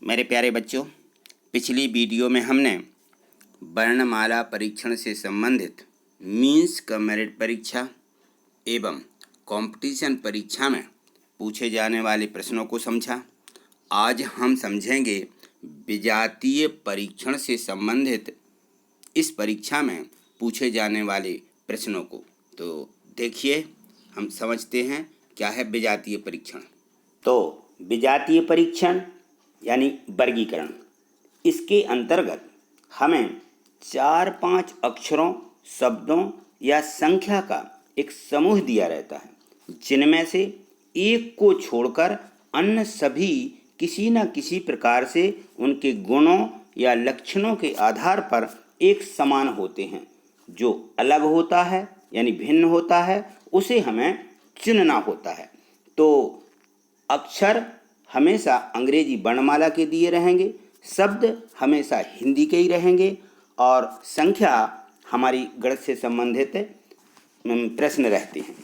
मेरे प्यारे बच्चों, पिछली वीडियो में हमने वर्णमाला परीक्षण से संबंधित मीन्स का मेरिट परीक्षा एवं कंपटीशन परीक्षा में पूछे जाने वाले प्रश्नों को समझा। आज हम समझेंगे विजातीय परीक्षण से संबंधित इस परीक्षा में पूछे जाने वाले प्रश्नों को। तो देखिए, हम समझते हैं क्या है विजातीय परीक्षण। तो विजातीय परीक्षण यानी वर्गीकरण, इसके अंतर्गत हमें 4-5 अक्षरों, शब्दों या संख्या का एक समूह दिया रहता है, जिनमें से एक को छोड़कर अन्य सभी किसी न किसी प्रकार से उनके गुणों या लक्षणों के आधार पर एक समान होते हैं। जो अलग होता है यानी भिन्न होता है, उसे हमें चुनना होता है। तो अक्षर हमेशा अंग्रेजी वर्णमाला के दिए रहेंगे, शब्द हमेशा हिंदी के ही रहेंगे और संख्या हमारी गणित से संबंधित प्रश्न रहते हैं।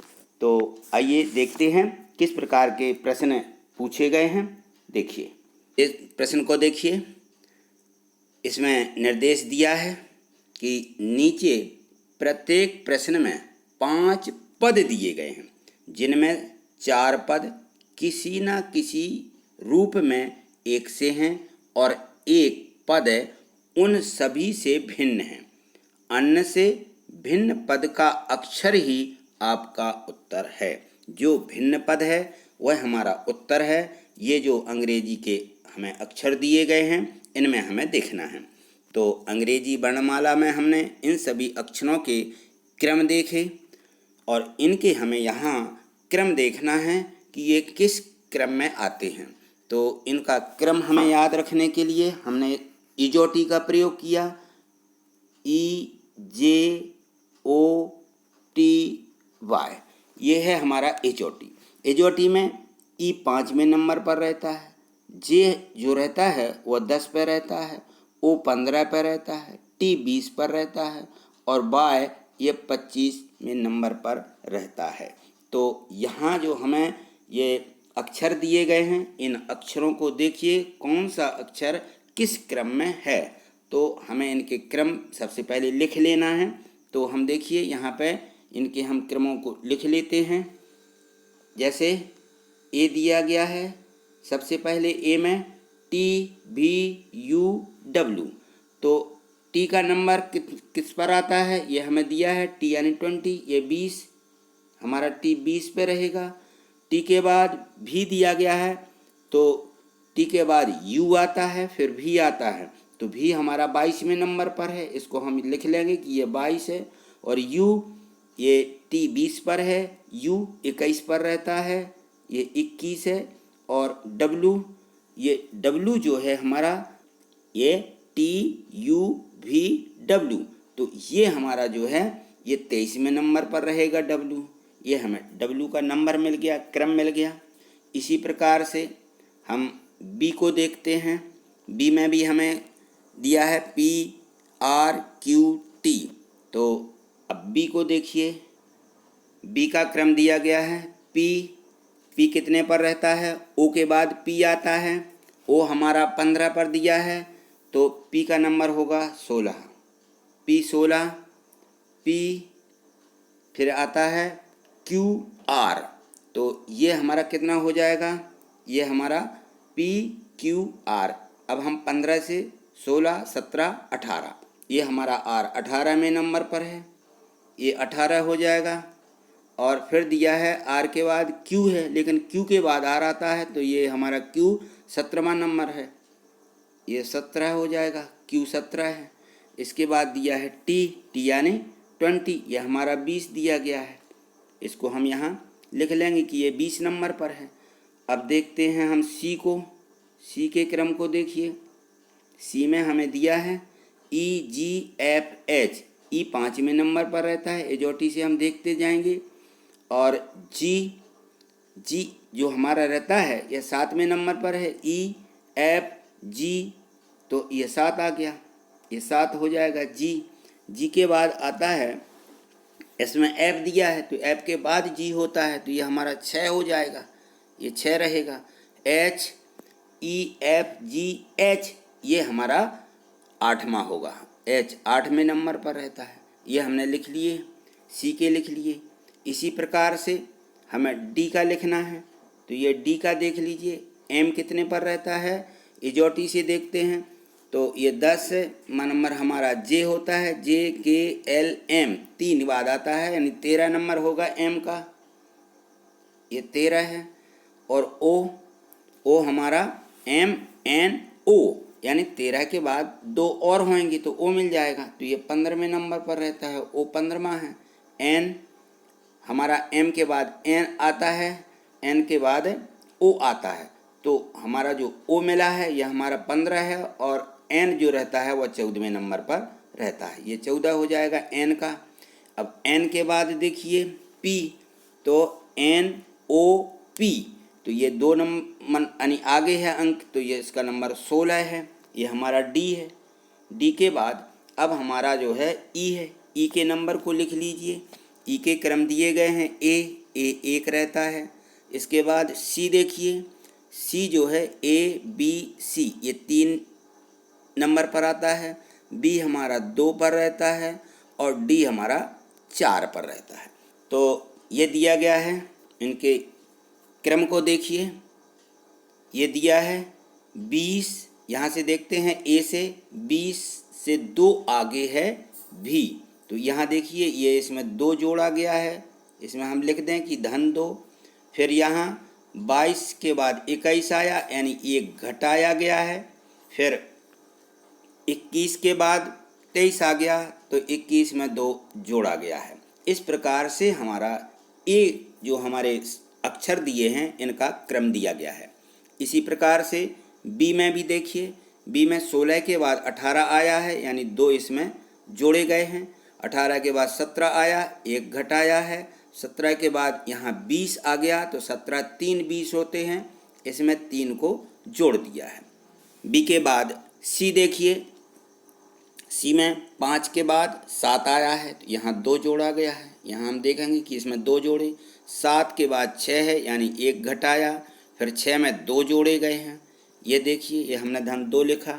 तो आइए देखते हैं किस प्रकार के प्रश्न पूछे गए हैं। देखिए, इस प्रश्न को देखिए। इसमें निर्देश दिया है कि नीचे प्रत्येक प्रश्न में 5 पद दिए गए हैं, जिनमें 4 पद किसी न किसी रूप में एक से हैं और एक पद उन सभी से भिन्न है। अन्य से भिन्न पद का अक्षर ही आपका उत्तर है। जो भिन्न पद है वह हमारा उत्तर है। ये जो अंग्रेजी के हमें अक्षर दिए गए हैं, इनमें हमें देखना है। तो अंग्रेजी वर्णमाला में हमने इन सभी अक्षरों के क्रम देखे और इनके हमें यहाँ क्रम देखना है कि ये किस क्रम में आते हैं। तो इनका क्रम हमें याद रखने के लिए हमने इजोटी का प्रयोग किया। EJOTY, ये है हमारा इजोटी। इजोटी में E 5वें नंबर पर रहता है, J जो रहता है वह 10 पर रहता है, O 15 पर रहता है, T 20 पर रहता है और Y ये 25वें नंबर पर रहता है। तो यहाँ जो हमें ये अक्षर दिए गए हैं, इन अक्षरों को देखिए कौन सा अक्षर किस क्रम में है। तो हमें इनके क्रम सबसे पहले लिख लेना है। तो हम देखिए यहाँ पे इनके हम क्रमों को लिख लेते हैं। जैसे ए दिया गया है, सबसे पहले ए में TVUW। तो टी का नंबर किस पर आता है, ये हमें दिया है टी यानी 20, ये 20, हमारा टी 20 पे रहेगा। टी के बाद भी दिया गया है, तो टी के बाद यू आता है, फिर भी आता है, तो भी हमारा 22वें नंबर पर है। इसको हम लिख लेंगे कि ये 22 है। और यू ये टी 20 पर है, यू 21 पर रहता है, ये 21 है। और डब्लू, ये डब्लू जो है हमारा ये TUVW, तो ये हमारा जो है ये 23वें नंबर पर रहेगा डब्लू। ये हमें डब्लू का नंबर मिल गया, क्रम मिल गया। इसी प्रकार से हम बी को देखते हैं। बी में भी हमें दिया है PRQT। तो अब बी को देखिए, बी का क्रम दिया गया है पी कितने पर रहता है, ओ के बाद पी आता है, ओ हमारा 15 पर दिया है, तो पी का नंबर होगा 16, P16। पी फिर आता है QR, तो ये हमारा कितना हो जाएगा, ये हमारा PQR। अब हम 15 से 16, 17, 18, ये हमारा R 18वें नंबर पर है, ये 18 हो जाएगा। और फिर दिया है R के बाद Q है, लेकिन Q के बाद R आता है, तो ये हमारा Q 17वां नंबर है, ये 17 हो जाएगा, Q 17 है। इसके बाद दिया है T यानी 20, ये हमारा 20 दिया गया है। इसको हम यहाँ लिख लेंगे कि ये 20 नंबर पर है। अब देखते हैं हम सी को, सी के क्रम को देखिए। सी में हमें दिया है EGFH, ई 5वें नंबर पर रहता है, इजोटी से हम देखते जाएंगे। और जी जो हमारा रहता है यह 7वें नंबर पर है, EFG, तो ये 7 आ गया, ये 7 हो जाएगा। जी के बाद आता है, इसमें एफ दिया है, तो एफ के बाद जी होता है, तो ये हमारा 6 हो जाएगा, ये 6 रहेगा। EFGH ये हमारा 8वां होगा। H 8वें नंबर पर रहता है, ये हमने लिख लिए। C के लिख लिए। इसी प्रकार से हमें D का लिखना है, तो ये D का देख लीजिए, M कितने पर रहता है, इजोटी से देखते हैं तो ये 10वां नंबर हमारा J होता है, JKLM 3 बाद आता है, यानी 13 नंबर होगा M का, ये 13 है। और O हमारा MNO, यानी 13 के बाद 2 और होंगी तो O मिल जाएगा, तो ये 15वें नंबर पर रहता है, O 15वां है। N हमारा M के बाद N आता है, N के बाद O आता है, तो हमारा जो O मिला है यह हमारा 15 है, और N जो रहता है वह 14वें नंबर पर रहता है, ये 14 हो जाएगा N का। अब N के बाद देखिए P, तो NOP, तो ये 2 नंबर यानी आगे है अंक, तो ये इसका नंबर 16 है, ये हमारा D है। D के बाद अब हमारा जो है E है, E के नंबर को लिख लीजिए। E के क्रम दिए गए हैं, A 1 रहता है। इसके बाद C देखिए, C जो है ABC ये 3 नंबर पर आता है, B हमारा 2 पर रहता है, और D हमारा 4 पर रहता है। तो ये दिया गया है, इनके क्रम को देखिए, ये दिया है 20, यहाँ से देखते हैं A से 20 से 2 आगे है V, तो यहाँ देखिए ये इसमें 2 जोड़ा गया है, इसमें हम लिख दें कि धन 2। फिर यहाँ 22 के बाद 21 आया, यानी 1 घटाया गया है। फिर 21 के बाद 23 आ गया, तो 21 में 2 जोड़ा गया है। इस प्रकार से हमारा ए जो हमारे अक्षर दिए हैं इनका क्रम दिया गया है। इसी प्रकार से बी में भी देखिए, बी में 16 के बाद 18 आया है, यानी 2 इसमें जोड़े गए हैं। 18 के बाद 17 आया, 1 घटाया है। 17 के बाद यहाँ 20 आ गया, तो 17 3 20 होते हैं, इसमें 3 को जोड़ दिया है। बी के बाद सी देखिए, सी में 5 के बाद 7 आया है, तो यहाँ 2 जोड़ा गया है। यहाँ हम देखेंगे कि इसमें 2 जोड़े। 7 के बाद 6 है, यानी 1 घटाया, फिर 6 में 2 जोड़े गए हैं। ये देखिए, ये हमने धन 2 लिखा।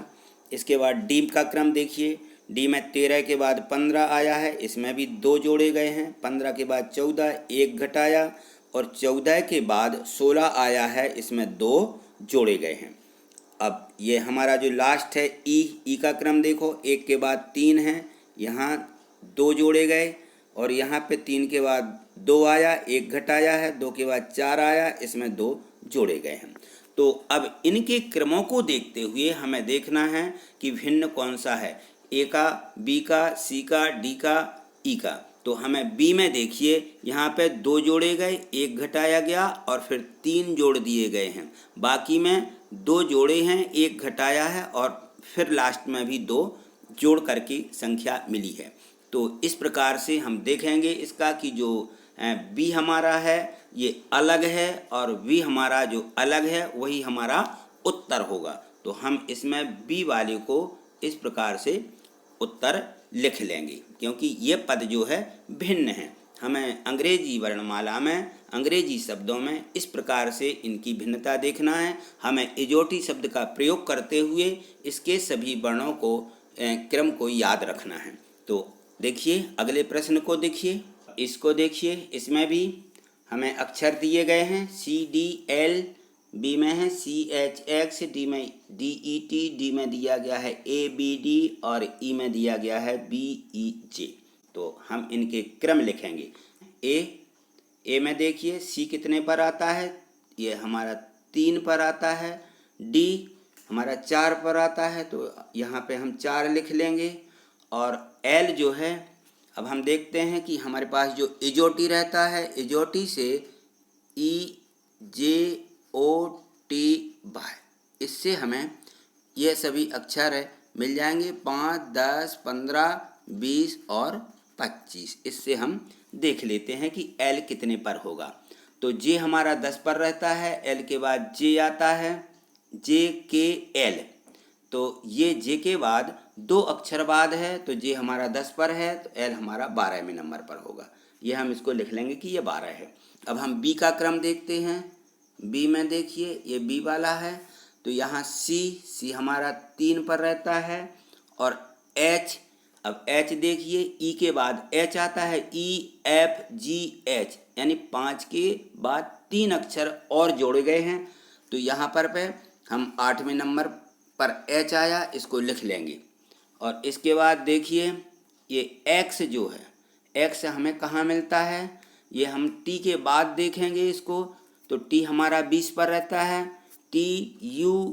इसके बाद डी का क्रम देखिए, डी में 13 के बाद 15 आया है, इसमें भी 2 जोड़े गए हैं। 15 के बाद 14, 1 घटाया, और 14 के बाद 16 आया है, इसमें 2 जोड़े गए हैं। अब ये हमारा जो लास्ट है ई का क्रम देखो, 1 के बाद 3 है, यहाँ 2 जोड़े गए, और यहाँ पे 3 के बाद 2 आया, 1 घटाया है, 2 के बाद 4 आया, इसमें 2 जोड़े गए हैं। तो अब इनके क्रमों को देखते हुए हमें देखना है कि भिन्न कौन सा है, ए का, बी का, सी का, डी का, ई का। तो हमें बी में देखिए, यहाँ पे 2 जोड़े गए, 1 घटाया गया, और फिर 3 जोड़ दिए गए हैं। बाकी में 2 जोड़े हैं, 1 घटाया है, और फिर लास्ट में भी 2 जोड़ करके संख्या मिली है। तो इस प्रकार से हम देखेंगे इसका कि जो बी हमारा है ये अलग है, और बी हमारा जो अलग है वही हमारा उत्तर होगा। तो हम इसमें बी वाले को इस प्रकार से उत्तर लिख लेंगे, क्योंकि ये पद जो है भिन्न है। हमें अंग्रेजी वर्णमाला में, अंग्रेजी शब्दों में इस प्रकार से इनकी भिन्नता देखना है। हमें इजोटी शब्द का प्रयोग करते हुए इसके सभी वर्णों को, क्रम को याद रखना है। तो देखिए अगले प्रश्न को देखिए, इसको देखिए, इसमें भी हमें अक्षर दिए गए हैं, CDL, बी में है CHX, डी में DET, डी में दिया गया है ABD, और ई में दिया गया है BEJ। तो हम इनके क्रम लिखेंगे। ए में देखिए सी कितने पर आता है, ये हमारा 3 पर आता है। डी हमारा 4 पर आता है, तो यहाँ पे हम 4 लिख लेंगे। और एल जो है, अब हम देखते हैं कि हमारे पास जो इजोटी रहता है, इजोटी से EJOTY, इससे हमें ये सभी अक्षर मिल जाएंगे, 5, 10, 15, 20 और 25। इससे हम देख लेते हैं कि एल कितने पर होगा। तो जे हमारा 10 पर रहता है, एल के बाद जे आता है, JKL। तो ये जे के बाद 2 अक्षर बाद है, तो जे हमारा 10 पर है, तो एल हमारा 12वें नंबर पर होगा। ये हम इसको लिख लेंगे कि ये 12 है। अब हम बी का क्रम देखते हैं। बी में देखिए, ये बी वाला है, तो यहाँ सी हमारा 3 पर रहता है। और एच, अब एच देखिए, ई के बाद एच आता है, EFGH, यानी 5 के बाद 3 अक्षर और जोड़े गए हैं। तो यहाँ पर हम 8वें नंबर पर एच आया, इसको लिख लेंगे। और इसके बाद देखिए ये एक्स जो है, एक्स हमें कहाँ मिलता है, ये हम टी के बाद देखेंगे इसको। तो टी हमारा 20 पर रहता है, TUBWX,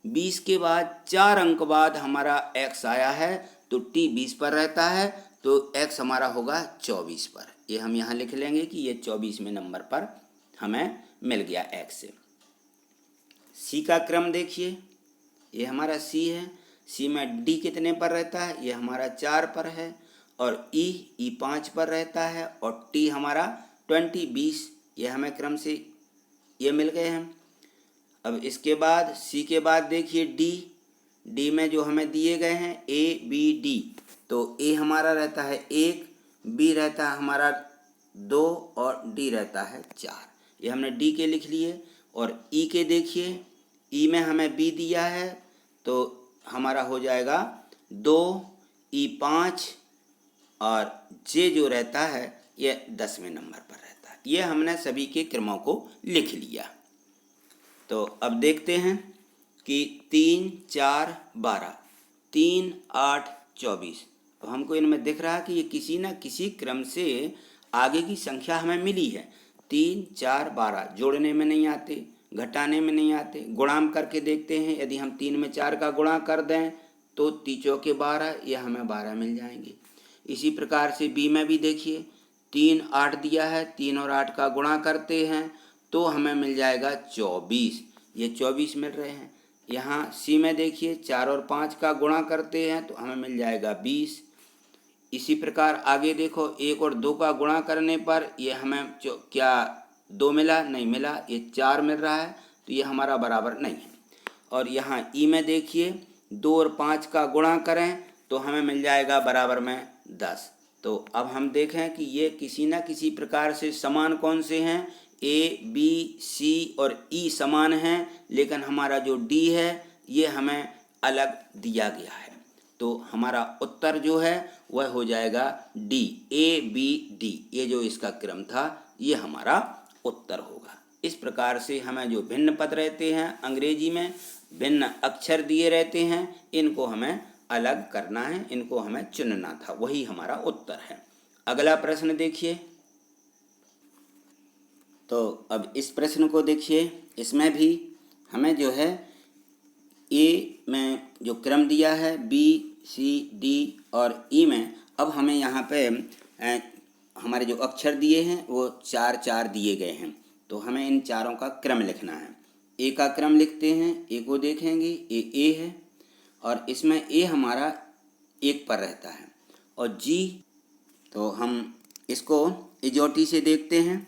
20 के बाद 4 अंक बाद हमारा एक्स आया है, तो टी 20 पर रहता है, तो एक्स हमारा होगा 24 पर। ये हम यहाँ लिख लेंगे कि ये 24वें नंबर पर हमें मिल गया एक्स से। सी का क्रम देखिए, ये हमारा सी है, सी में डी कितने पर रहता है, ये हमारा 4 पर है। और ई 5 पर रहता है। और टी हमारा 20 ये हमें क्रम से ये मिल गए हैं। अब इसके बाद सी के बाद देखिए डी में जो हमें दिए गए हैं ABD, तो ए हमारा रहता है 1, बी रहता है हमारा 2 और डी रहता है 4। ये हमने डी के लिख लिए। और ई के देखिए, ई में हमें बी दिया है, तो हमारा हो जाएगा 2, ई 5 और जे जो रहता है ये 10वें नंबर पर रहता है। ये हमने सभी के क्रमों को लिख लिया। तो अब देखते हैं कि 3, 4, 12, 3, 8, 24। तो हमको इनमें दिख रहा है कि ये किसी न किसी क्रम से आगे की संख्या हमें मिली है। 3, 4, 12 जोड़ने में नहीं आते, घटाने में नहीं आते, गुणाम करके देखते हैं। यदि हम 3 में 4 का गुणा कर दें तो 3 चौके 12, ये हमें 12 मिल जाएंगे। इसी प्रकार से बी में भी देखिए, 3, 8 दिया है, 3 और 8 का गुणा करते हैं तो हमें मिल जाएगा 24, ये 24 मिल रहे हैं। यहाँ सी में देखिए, 4 और 5 का गुणा करते हैं तो हमें मिल जाएगा 20। इसी प्रकार आगे देखो, 1 और 2 का गुणा करने पर ये हमें क्या 2 मिला, नहीं मिला, ये 4 मिल रहा है, तो ये हमारा बराबर नहीं है। और यहाँ ई में देखिए, 2 और 5 का गुणा करें तो हमें मिल जाएगा बराबर में 10। तो अब हम देखें कि ये किसी न किसी प्रकार से समान कौन से हैं, A, B, C और E समान हैं, लेकिन हमारा जो D है ये हमें अलग दिया गया है। तो हमारा उत्तर जो है वह हो जाएगा D, ABD। ये जो इसका क्रम था ये हमारा उत्तर होगा। इस प्रकार से हमें जो भिन्न पद रहते हैं, अंग्रेजी में भिन्न अक्षर दिए रहते हैं, इनको हमें अलग करना है, इनको हमें चुनना था, वही हमारा उत्तर है। अगला प्रश्न देखिए। तो अब इस प्रश्न को देखिए, इसमें भी हमें जो है ए में जो क्रम दिया है, बी, सी, डी और ई में, अब हमें यहाँ पे हमारे जो अक्षर दिए हैं वो 4 4 दिए गए हैं, तो हमें इन चारों का क्रम लिखना है। ए का क्रम लिखते हैं, ए को देखेंगे, ए है और इसमें ए हमारा 1 पर रहता है। और जी, तो हम इसको इजोटी से देखते हैं,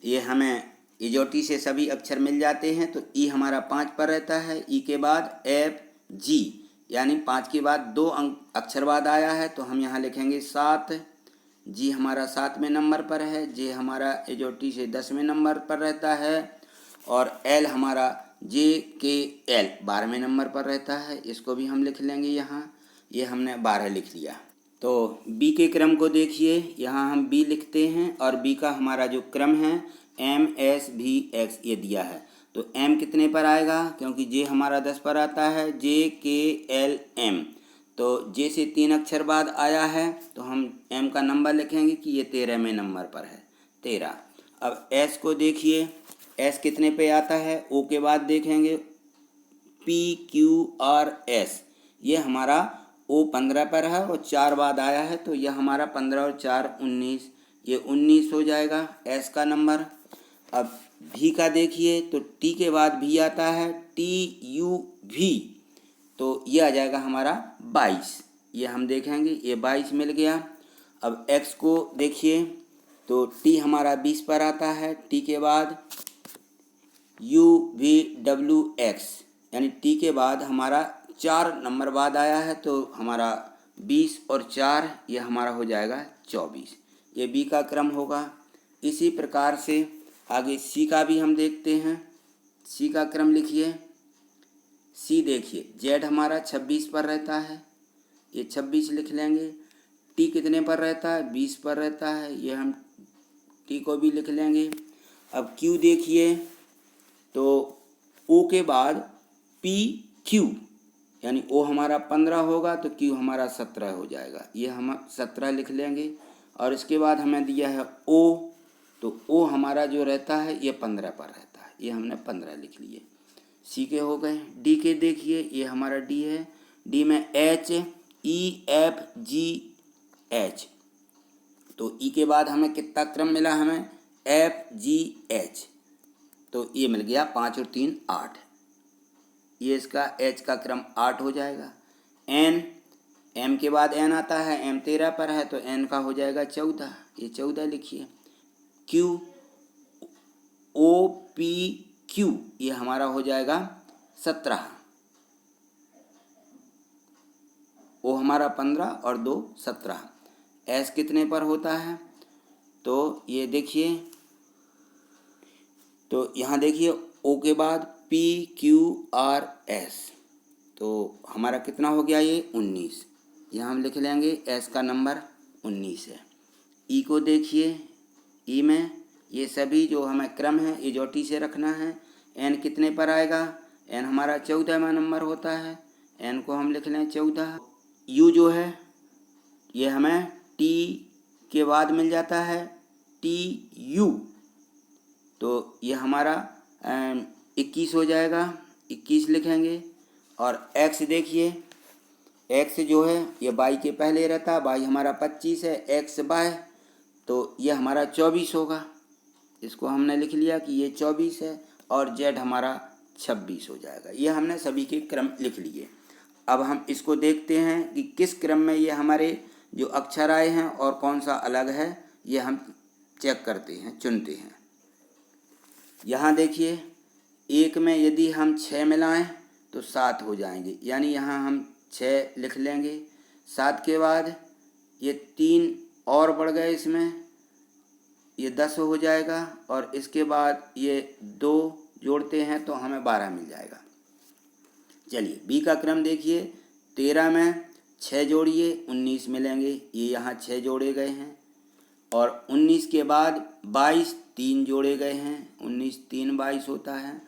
ये हमें इजोटी से सभी अक्षर मिल जाते हैं। तो ई हमारा 5 पर रहता है, ई के बाद FG, यानी 5 के बाद 2 अक्षर बाद आया है, तो हम यहाँ लिखेंगे 7। जी हमारा 7वें नंबर पर है, जे हमारा इजोटी से 10वें नंबर पर रहता है। और एल हमारा JKL 12वें नंबर पर रहता है, इसको भी हम लिख लेंगे यहाँ, ये हमने 12 लिख लिया। तो बी के क्रम को देखिए, यहाँ हम बी लिखते हैं और बी का हमारा जो क्रम है MSVX ये दिया है। तो एम कितने पर आएगा, क्योंकि जे हमारा 10 पर आता है, JKLM, तो जे से 3 अक्षर बाद आया है, तो हम एम का नंबर लिखेंगे कि ये 13वें नंबर पर है, 13। अब एस को देखिए, एस कितने पे आता है, ओ के बाद देखेंगे PQRS, ये हमारा ओ 15 पर है और 4 बाद आया है, तो यह हमारा 15 और 4 19, ये 19 हो जाएगा एस का नंबर। अब भी का देखिए, तो टी के बाद भी आता है TUV, तो ये आ जाएगा हमारा 22, ये हम देखेंगे, ये 22 मिल गया। अब एक्स को देखिए, तो टी हमारा 20 पर आता है, टी के बाद UVWX, यानी टी के बाद हमारा 4 नंबर बाद आया है, तो हमारा 20 और 4 ये हमारा हो जाएगा 24, ये बी का क्रम होगा। इसी प्रकार से आगे सी का भी हम देखते हैं। सी का क्रम लिखिए। सी देखिए जेड हमारा 26 पर रहता है, ये 26 लिख लेंगे। टी कितने पर रहता है? 20 पर रहता है, ये हम टी को भी लिख लेंगे। अब क्यू देखिए, तो ओ के बाद पी क्यू, यानी ओ हमारा 15 होगा तो क्यू हमारा 17 हो जाएगा, ये हम 17 लिख लेंगे। और इसके बाद हमें दिया है ओ, तो ओ हमारा जो रहता है ये 15 पर रहता है, ये हमने 15 लिख लिए। सी के हो गए। डी के देखिए, ये हमारा डी है। डी में H E F G H, तो ई के बाद हमें कितना क्रम मिला? हमें एफ जी एच, तो ये मिल गया 5 और 3 8, ये इसका एच का क्रम 8 हो जाएगा। एन, एम के बाद एन आता है, एम 13 पर है तो एन का हो जाएगा 14, ये 14 लिखिए। क्यू ओ पी क्यू, ये हमारा हो जाएगा 17, ओ हमारा 15 और 2 17। एस कितने पर होता है? तो ये देखिए, तो यहाँ देखिए ओ के बाद पी क्यू आर एस, तो हमारा कितना हो गया? ये 19, यहाँ हम लिख लेंगे एस का नंबर 19 है। ई को देखिए, ई में ये सभी जो हमें क्रम है ये जोटी से रखना है। एन कितने पर आएगा? एन हमारा 14वां नंबर होता है, एन को हम लिख लें 14। यू जो है ये हमें टी के बाद मिल जाता है, टी यू, तो ये हमारा 21 हो जाएगा, 21 लिखेंगे। और एक्स देखिए, एक्स जो है ये बाई के पहले रहता है, बाई हमारा 25 है, एक्स बाय, तो ये हमारा 24 होगा, इसको हमने लिख लिया कि ये 24 है। और जेड हमारा 26 हो जाएगा। ये हमने सभी के क्रम लिख लिए। अब हम इसको देखते हैं कि किस क्रम में ये हमारे जो अक्षर आए हैं और कौन सा अलग है, ये हम चेक करते हैं, चुनते हैं। यहाँ देखिए, एक में यदि हम 6 मिलाएं तो 7 हो जाएंगे, यानी यहाँ हम 6 लिख लेंगे। 7 के बाद ये 3 और बढ़ गए, इसमें ये 10 हो जाएगा। और इसके बाद ये 2 जोड़ते हैं तो हमें 12 मिल जाएगा। चलिए बी का क्रम देखिए, 13 में 6 जोड़िए 19 मिलेंगे, ये यहाँ 6 जोड़े गए हैं। और 19 के बाद 22 3 जोड़े गए हैं, 19 3 22 होता है।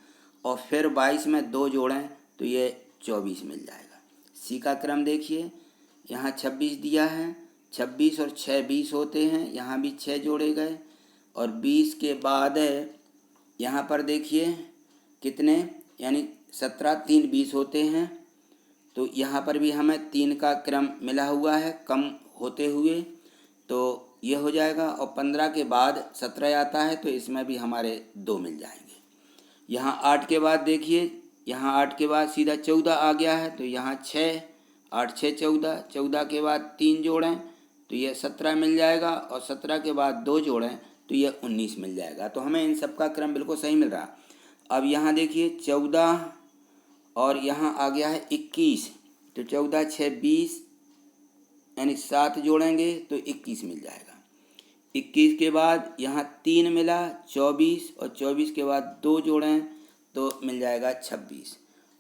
और फिर 22 में 2 जोड़ें तो ये 24 मिल जाएगा। सी का क्रम देखिए, यहाँ 26 दिया है, 26 और 6 20 होते हैं, यहाँ भी 6 जोड़े गए। और 20 के बाद यहाँ पर देखिए कितने, यानी 17 3 20 होते हैं, तो यहाँ पर भी हमें 3 का क्रम मिला हुआ है कम होते हुए, तो ये हो जाएगा। और 15 के बाद 17 आता है तो इसमें भी हमारे 2 मिल जाएंगे। यहाँ 8 के बाद देखिए, यहाँ 8 के बाद सीधा 14 आ गया है, तो यहाँ 6 8 6 14, 14 के बाद 3 जोड़ें तो ये 17 मिल जाएगा। और 17 के बाद 2 जोड़ें तो ये 19 मिल जाएगा। तो हमें इन सब का क्रम बिल्कुल सही मिल रहा। अब यहाँ देखिए 14 और यहाँ आ गया है 21, तो 14 6 20, यानी 7 जोड़ेंगे तो 21 मिल जाएगा। 21 के बाद यहाँ 3 मिला 24, और 24 के बाद 2 जोड़ें तो मिल जाएगा 26।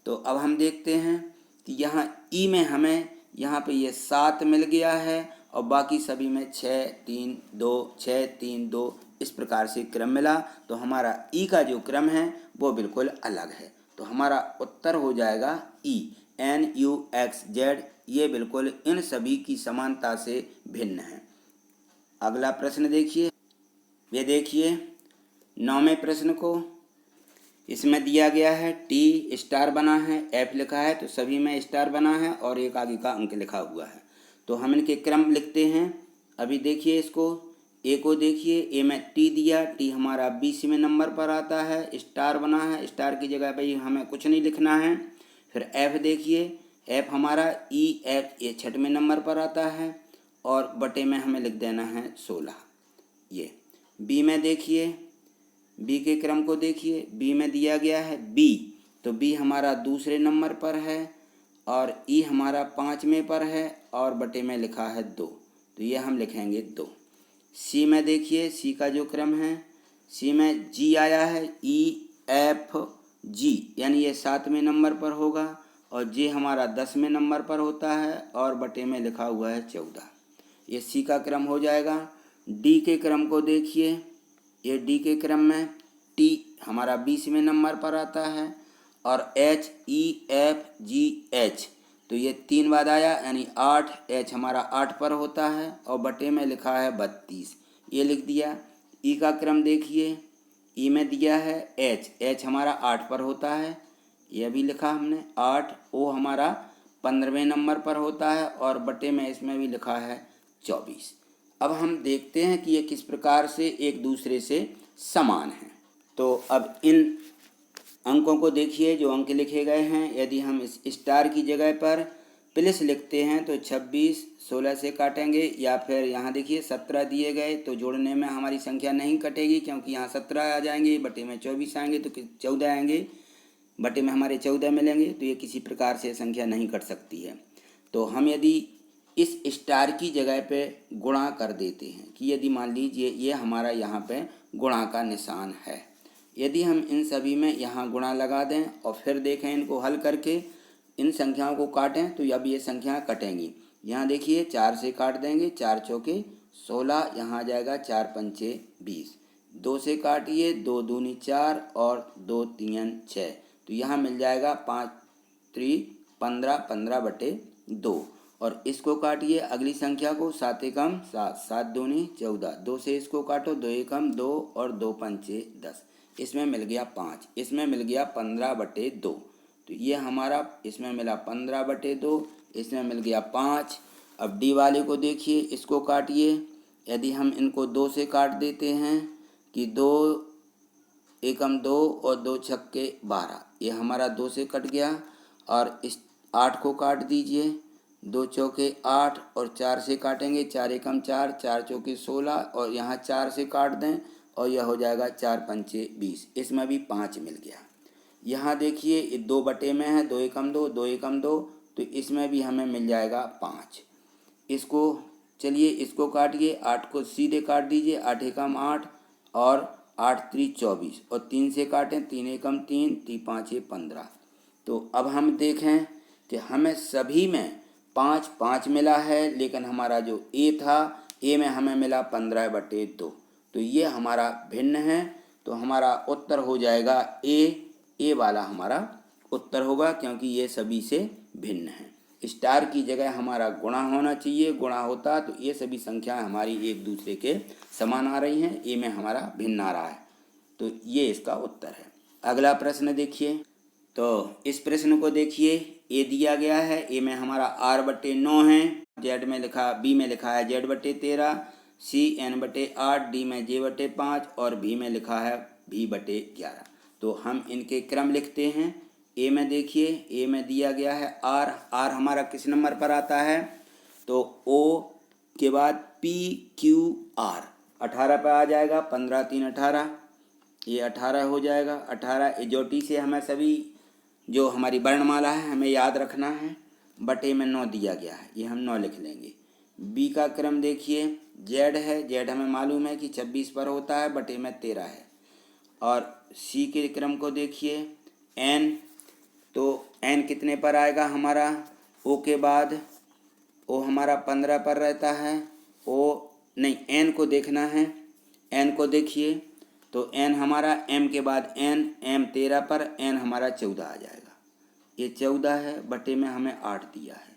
तो अब हम देखते हैं कि यहाँ ई में हमें यहाँ पे ये 7 मिल गया है, और बाकी सभी में 6 3 2 6 3 2 इस प्रकार से क्रम मिला। तो हमारा ई का जो क्रम है वो बिल्कुल अलग है। तो हमारा उत्तर हो जाएगा ई, NUXZ, ये बिल्कुल इन सभी की समानता से भिन्न है। अगला प्रश्न देखिए, ये देखिए 9वें प्रश्न को, इसमें दिया गया है टी स्टार बना है, एफ लिखा है, तो सभी में स्टार बना है और एक आगे का अंक लिखा हुआ है। तो हम इनके क्रम लिखते हैं। अभी देखिए इसको, ए को देखिए, ए में टी दिया, टी हमारा 20वें नंबर पर आता है, स्टार बना है, स्टार की जगह पे हमें कुछ नहीं लिखना है। फिर एफ देखिए, एफ हमारा EF, ये 6वें नंबर पर आता है, और बटे में हमें लिख देना है 16। ये बी में देखिए, बी के क्रम को देखिए, बी में दिया गया है बी, तो बी हमारा दूसरे नंबर पर है, और ई हमारा 5वें पर है, और बटे में लिखा है 2, तो ये हम लिखेंगे 2। सी में देखिए, सी का जो क्रम है, सी में जी आया है, EF जी यानी ये 7वें नंबर पर होगा और जे हमारा 10वें नंबर पर होता है और बटे में लिखा हुआ है 14। ये सी का क्रम हो जाएगा। डी के क्रम को देखिए, ये डी के क्रम में टी हमारा 20वें नंबर पर आता है और H E F G H तो ये 3 बाद आया यानी 8, एच हमारा 8 पर होता है और बटे में लिखा है 32, ये लिख दिया। ई का क्रम देखिए, ई में दिया है एच हमारा 8 पर होता है, यह भी लिखा हमने 8। ओ हमारा 15वें नंबर पर होता है और बटे में इसमें भी लिखा है 24। अब हम देखते हैं कि ये किस प्रकार से एक दूसरे से समान हैं। तो अब इन अंकों को देखिए जो अंक लिखे गए हैं। यदि हम इस स्टार की जगह पर प्लस लिखते हैं तो 26 16 से काटेंगे, या फिर यहाँ देखिए 17 दिए गए तो जोड़ने में हमारी संख्या नहीं कटेगी क्योंकि यहाँ 17 आ जाएंगे, बटे में 24 आएंगे तो 14 आएंगे, बटे में हमारे 14 मिलेंगे, तो ये किसी प्रकार से संख्या नहीं कट सकती है। तो हम यदि इस स्टार की जगह पे गुणा कर देते हैं कि यदि मान लीजिए ये हमारा यहाँ पे गुणा का निशान है, यदि हम इन सभी में यहाँ गुणा लगा दें और फिर देखें इनको हल करके इन संख्याओं को काटें तो अब ये संख्याएं कटेंगी। यहाँ देखिए 4 से काट देंगे, 4 चौके 16, यहाँ आ जाएगा 4 पंचे 20। 2 से काटिए, 2 दूनी 4 और 2 तीन 6, तो यहाँ मिल जाएगा 5 3 15, 15 बटे 2। और इसको काटिए अगली संख्या को, 7 एकम 7, 7 दूनी 14, 2 से इसको काटो, 2 एकम 2 और 2 पंचे 10, इसमें मिल गया 5, इसमें मिल गया 15 बटे 2। तो ये हमारा इसमें मिला 15 बटे 2, इसमें मिल गया 5। अब डी वाले को देखिए, इसको काटिए। यदि हम इनको 2 से काट देते हैं कि 2 एकम 2 और 2 छक्के 12, ये हमारा 2 से कट गया। और इस 8 को काट दीजिए, 2 चौके 8 और 4 से काटेंगे, 4 एकम 4, 4 चौके 16 और यहाँ 4 से काट दें और यह हो जाएगा 4 पंचे 20, इसमें भी 5 मिल गया। यहाँ देखिए ये 2 बटे में है, 2 एकम 2, 2 एकम 2, तो इसमें भी हमें मिल जाएगा 5। इसको चलिए इसको काटिए, 8 को सीधे काट दीजिए, 8 एकम 8 और 8 3 24 और 3 से काटें, 3 एकम 3, 3 5 15। तो अब हम देखें कि हमें सभी में 5 5 मिला है, लेकिन हमारा जो ए था, ए में हमें मिला 15 बटे 2, तो ये हमारा भिन्न है। तो हमारा उत्तर हो जाएगा ए वाला हमारा उत्तर होगा, क्योंकि ये सभी से भिन्न है। स्टार की जगह हमारा गुणा होना चाहिए, गुणा होता तो ये सभी संख्याएं हमारी एक दूसरे के समान आ रही हैं, ए में हमारा भिन्न आ रहा है, तो ये इसका उत्तर है। अगला प्रश्न देखिए, तो इस प्रश्न को देखिए, ए दिया गया है, ए में हमारा आर बटे 9 है, जेड में लिखा, बी में लिखा है जेड बटे 13, सी एन बटे 8, डी में जे बटे 5 और भी में लिखा है भी बटे 11। तो हम इनके क्रम लिखते हैं। ए में देखिए, ए में दिया गया है आर, आर हमारा किस नंबर पर आता है, तो ओ के बाद पी क्यू आर 18 पर आ जाएगा, 15 3 18, ये 18 हो जाएगा। 18 इजोटी से हमें सभी जो हमारी वर्णमाला है हमें याद रखना है। बटे में 9 दिया गया है, ये हम 9 लिख लेंगे। बी का क्रम देखिए, जेड है, जेड हमें मालूम है कि 26 पर होता है, बटे में 13 है। और सी के क्रम को देखिए, एन, तो एन कितने पर आएगा हमारा, ओ के बाद, ओ हमारा 15 पर रहता है, ओ नहीं एन को देखना है, एन को देखिए, तो एन हमारा एम के बाद एन, एम 13 पर, एन हमारा 14 आ जाएगा, ये 14 है, बटे में हमें 8 दिया है।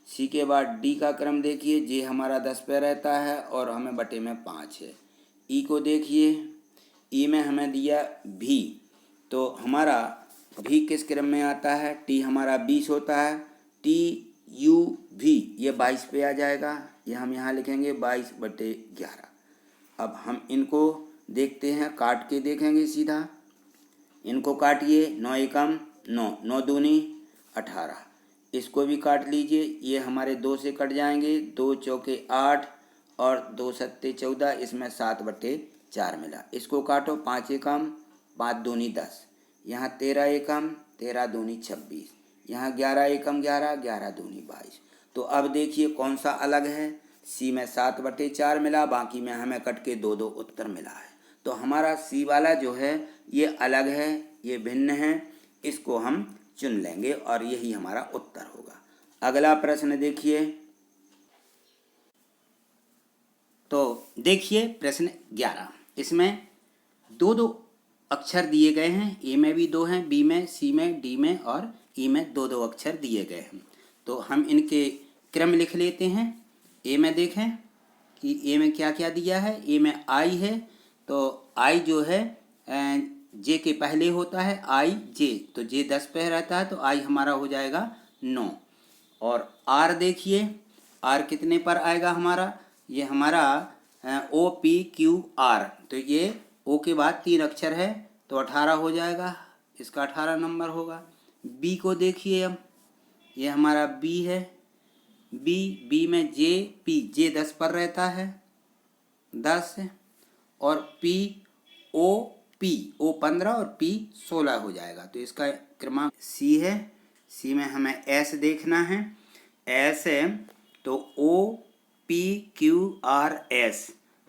सी के बाद डी का क्रम देखिए, जे हमारा 10 पे रहता है और हमें बटे में 5 है। ई को देखिए, ई में हमें दिया भी, तो हमारा भी किस क्रम में आता है, टी हमारा 20 होता है, टी यू भी ये 22 पे आ जाएगा, ये हम यहाँ लिखेंगे 22 बटे 11। अब हम इनको देखते हैं, काट के देखेंगे सीधा, इनको काटिए, 9 एकम 9, 9 दूनी 18, इसको भी काट लीजिए, ये हमारे 2 से कट जाएंगे, 2 चौके 8 और 2 सत्ते 14, इसमें 7 बटे 4 मिला। इसको काटो, 5 एकम 5 दूनी 10, यहाँ 13 एकम 13 दूनी 26, यहाँ 11 एकम 11, 11 दूनी 22। तो अब देखिए कौन सा अलग है, सी में 7 बटे 4 मिला, बाकी में हमें कट के 2 2 उत्तर मिला है। तो हमारा सी वाला जो है ये अलग है, ये भिन्न है, इसको हम चुन लेंगे और यही हमारा उत्तर होगा। अगला प्रश्न देखिए। तो देखिए प्रश्न 11, इसमें दो अक्षर दिए गए हैं। ए में भी 2 हैं, बी में, सी में, डी में और ई में 2 अक्षर दिए गए हैं। तो हम इनके क्रम लिख लेते हैं। ए में देखें कि ए में क्या क्या दिया है। ए में आई है, तो आई जो है जे के पहले होता है, आई जे, तो जे 10 पे रहता है, तो आई हमारा हो जाएगा 9। और आर देखिए, आर कितने पर आएगा हमारा, ये हमारा ओ पी क्यू आर, तो ये ओ के बाद 3 अक्षर है, तो 18 हो जाएगा, इसका 18 नंबर होगा। बी को देखिए, अब ये हमारा बी है, बी में जे पी, जे 10 पर रहता है, 10, और पी ओ 15 और पी 16 हो जाएगा, तो इसका क्रमांक सी है। सी में हमें एस देखना है, एस है तो O P Q R S,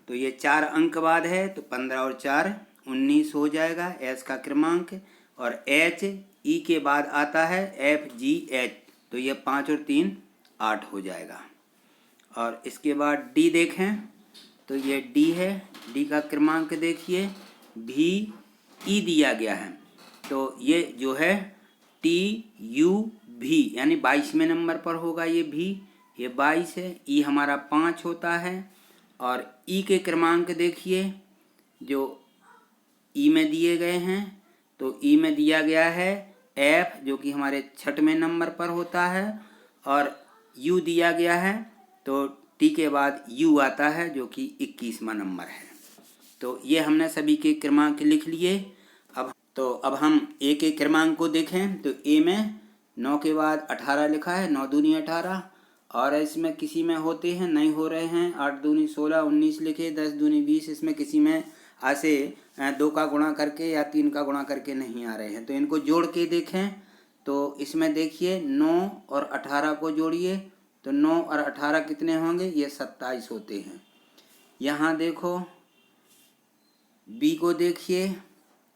तो ये 4 अंक बाद है, तो 15 और 4 19 हो जाएगा एस का क्रमांक। और एच ई के बाद आता है एफ जी एच, तो ये 5 और 3 8 हो जाएगा। और इसके बाद डी देखें, तो ये डी है, डी का क्रमांक देखिए, भी ई दिया गया है, तो ये जो है टी यू भी, यानी 22वें नंबर पर होगा ये भी, ये 22 है। ई हमारा 5 होता है। और ई के क्रमांक देखिए जो ई में दिए गए हैं, तो ई में दिया गया है एफ, जो कि हमारे 6वें नंबर पर होता है, और यू दिया गया है, तो टी के बाद यू आता है, जो कि 21वां नंबर है। तो ये हमने सभी के क्रमांक लिख लिए। अब हम ए के क्रमांक को देखें, तो ए में 9 के बाद 18 लिखा है, 9 दूनी 18, और इसमें किसी में होते हैं, नहीं हो रहे हैं, 8 दूनी 16, 19 लिखे, 10 दूनी 20, इसमें किसी में ऐसे 2 का गुणा करके या 3 का गुणा करके नहीं आ रहे हैं, तो इनको जोड़ के देखें। तो इसमें देखिए 9 और 18 को जोड़िए, तो 9 और 18 कितने होंगे, ये 27 होते हैं। यहाँ देखो बी को देखिए,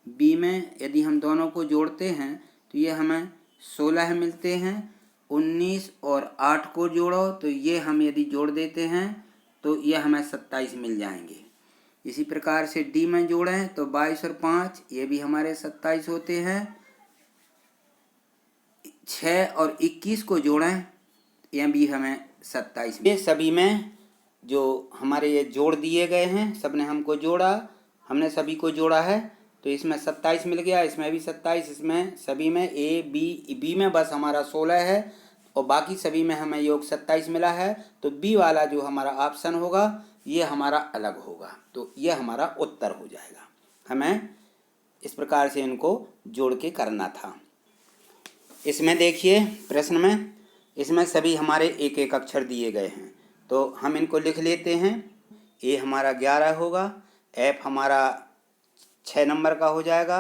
बी में यदि हम दोनों को जोड़ते हैं तो ये हमें 16 मिलते हैं। 19 और 8 को जोड़ो, तो ये हम यदि जोड़ देते हैं तो ये हमें 27 मिल जाएंगे। इसी प्रकार से डी में जोड़ें तो 22 और 5 ये भी हमारे 27 होते हैं। 6 और 21 को जोड़ें, ये भी हमें 27। ये सभी में जो हमारे ये जोड़ दिए गए हैं, सब ने हमको जोड़ा, हमने सभी को जोड़ा है, तो इसमें 27 मिल गया, इसमें भी 27, इसमें सभी में ए बी में बस हमारा 16 है और बाकी सभी में हमें योग 27 मिला है। तो बी वाला जो हमारा ऑप्शन होगा ये हमारा अलग होगा, तो ये हमारा उत्तर हो जाएगा। हमें इस प्रकार से इनको जोड़ के करना था। इसमें देखिए प्रश्न में, इसमें सभी हमारे एक एक अक्षर दिए गए हैं, तो हम इनको लिख लेते हैं। ए हमारा 11 होगा, एफ हमारा 6 नंबर का हो जाएगा,